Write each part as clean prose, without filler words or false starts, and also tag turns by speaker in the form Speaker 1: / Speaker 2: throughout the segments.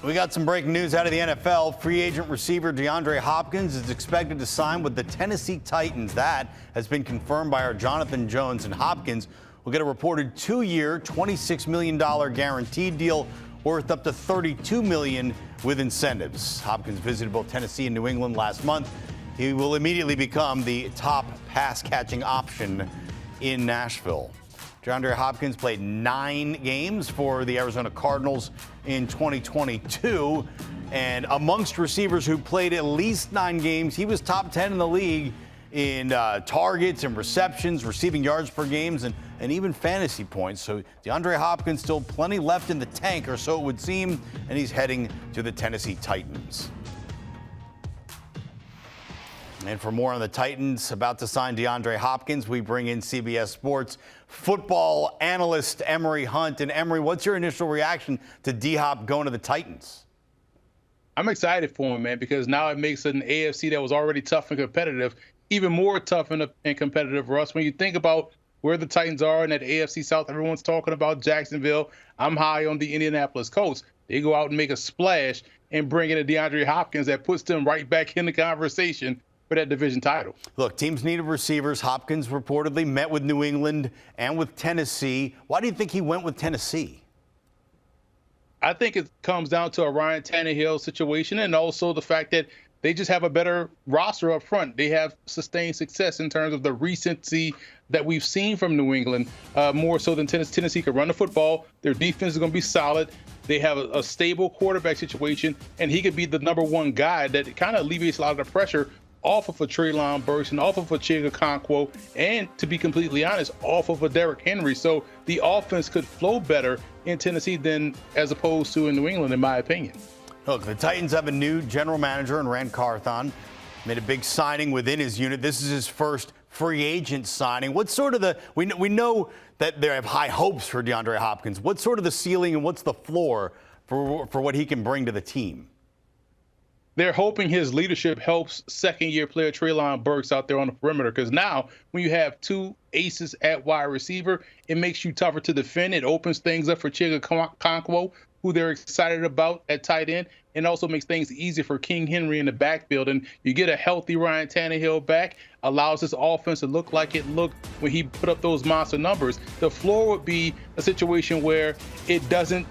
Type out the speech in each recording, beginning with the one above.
Speaker 1: We got some breaking news out of the NFL. Free agent receiver DeAndre Hopkins is expected to sign with the Tennessee Titans. That has been confirmed by our Jonathan Jones, and Hopkins will get a reported 2-year, $26 million guaranteed deal worth up to $32 million with incentives. Hopkins visited both Tennessee and New England last month. He will immediately become the top pass-catching option in Nashville. DeAndre Hopkins played 9 games for the Arizona Cardinals in 2022. And amongst receivers who played at least 9 games, he was top 10 in the league in targets and receptions, receiving yards per games, and even fantasy points. So DeAndre Hopkins still plenty left in the tank, or so it would seem, and he's heading to the Tennessee Titans. And for more on the Titans about to sign DeAndre Hopkins, we bring in CBS Sports football analyst Emory Hunt. And Emory, what's your initial reaction to D-Hop going to the Titans?
Speaker 2: I'm excited for him, man, because now it makes an AFC that was already tough and competitive even more tough and competitive for us. When you think about where the Titans are in that AFC South, everyone's talking about Jacksonville. I'm high on the Indianapolis Colts. They go out and make a splash and bring in a DeAndre Hopkins that puts them right back in the conversation for that division title.
Speaker 1: Look, teams needed receivers. Hopkins reportedly met with New England and with Tennessee. Why do you think he went with Tennessee?
Speaker 2: I think it comes down to a Ryan Tannehill situation, and also the fact that they just have a better roster up front. They have sustained success in terms of the recency that we've seen from New England, more so than Tennessee. Tennessee could run the football. Their defense is going to be solid. They have a stable quarterback situation, and he could be the #1 guy that kind of alleviates a lot of the pressure off of a Treylon Burks and off of a Okonkwo, and to be completely honest, off of a Derrick Henry. So the offense could flow better in Tennessee than as opposed to in New England, in my opinion.
Speaker 1: Look, the Titans have a new general manager in Ran Carthon. Made a big signing within his unit. This is his first free agent signing. What's sort of the, we know that they have high hopes for DeAndre Hopkins. What's sort of the ceiling and what's the floor for what he can bring to the team?
Speaker 2: They're hoping his leadership helps second-year player Treylon Burks out there on the perimeter, because now when you have 2 aces at wide receiver, it makes you tougher to defend. It opens things up for Okonkwo, who they're excited about at tight end, and also makes things easier for King Henry in the backfield. And you get a healthy Ryan Tannehill back, allows this offense to look like it looked when he put up those monster numbers. The floor would be a situation where it doesn't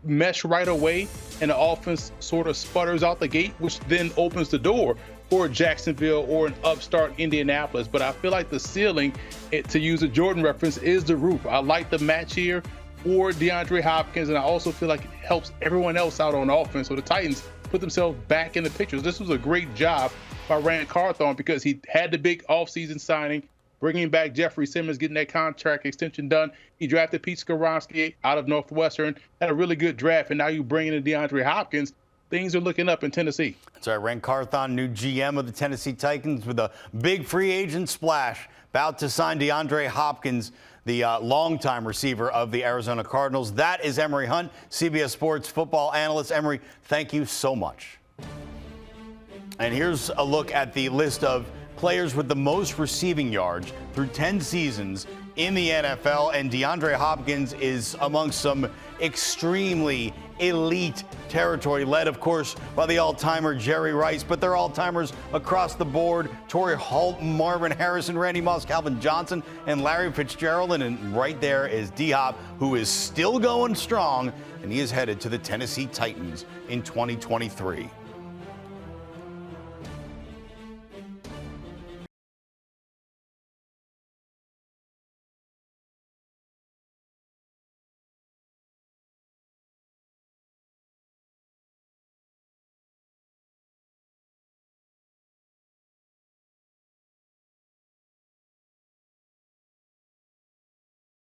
Speaker 2: mesh right away and the offense sort of sputters out the gate, which then opens the door for Jacksonville or an upstart Indianapolis. But I feel like the ceiling, to use a Jordan reference, is the roof. I like the match here for DeAndre Hopkins, and I also feel like it helps everyone else out on offense. So the Titans put themselves back in the picture. This was a great job by Ran Carthon, because he had the big offseason signing, bringing back Jeffrey Simmons, getting that contract extension done. He drafted Pete Skoronski out of Northwestern, had a really good draft, and now you bring in DeAndre Hopkins. Things are looking up in Tennessee.
Speaker 1: That's right. Ran Carthon, new GM of the Tennessee Titans, with a big free agent splash, about to sign DeAndre Hopkins, the longtime receiver of the Arizona Cardinals. That is Emory Hunt, CBS Sports football analyst. Emory, thank you so much. And here's a look at the list of players with the most receiving yards through 10 seasons in the NFL, and DeAndre Hopkins is among some extremely elite territory, led, of course, by the all-timer Jerry Rice, but they're all-timers across the board. Torrey Holt, Marvin Harrison, Randy Moss, Calvin Johnson, and Larry Fitzgerald, and right there is D-Hop, who is still going strong, and he is headed to the Tennessee Titans in 2023.